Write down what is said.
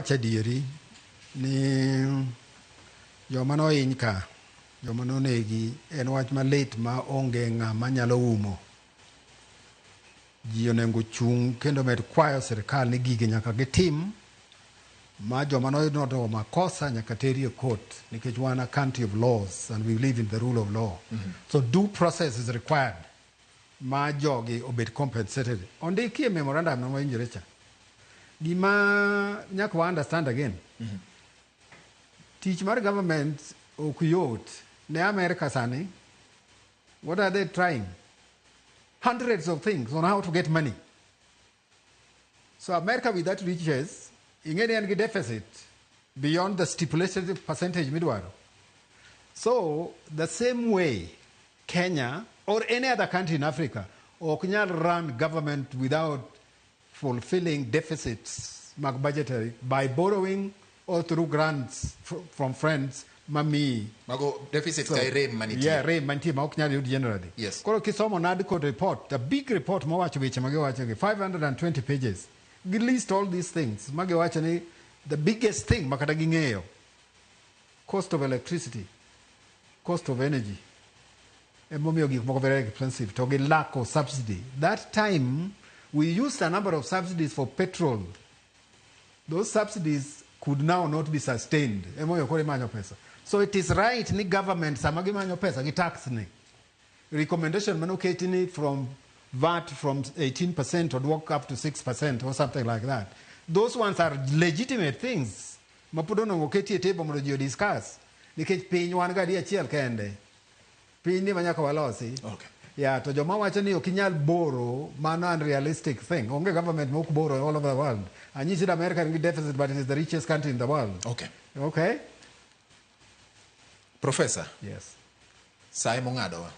Chadieri ni jomano inka jomano negi en wach malit ma onge ng'ama nyalo umo. Ji onego chung kendo med kwayo sirkal ni gige nyaka gitim ma jomano nodo makosa nyaka teri e court nikech wan a country of laws and we live in the rule of law. So due process is required ma jogi obed compensated. Ondiki e memorandum no injire cha. Gima nyaka wa understand again. Teach mar government okuyot ne America sani. What are they trying? Hundreds of things on how to get money. So America with that riches, ingeni and deficit beyond the stipulated percentage midwaro. So the same way Kenya or any other country in Africa or Kenya run government without fulfilling deficits budgetary by borrowing or through grants from friends. Mami mago deficit so, kai rem maniti. Yeah, rem maniti ma oknyal generally. Yes. Koro kisomo NADCO report, a big report mawacho weche magiwacho 520 pages. We list all these things. Magiwacho ni the biggest thing makata ging'eyo. Cost of electricity, cost of energy. Emomiyo gik moko very expensive. To gi lack of subsidy. That time we used a number of subsidies for petrol. Those subsidies could now not be sustained. Emomiyo kore manyo pesa. So it is right ni government sama gimanyo pesa gi tax ni. Recommendation manoketi ni from VAT from 18% or walk up to 6% or something like that. Those ones are legitimate things. Mapudono ngoketi e table mondo ji discuss. Nikech piny wan gadi achiel kende. Piny ni manyaka walosi. Okay. Yeah, to joma wacho ni okinyal boro mano unrealistic thing. Onge government mok boro all over the world. And you see America in deficit, but it is the richest country in the world. Okay. Okay? Professor. Yes. Sai mong'adowa.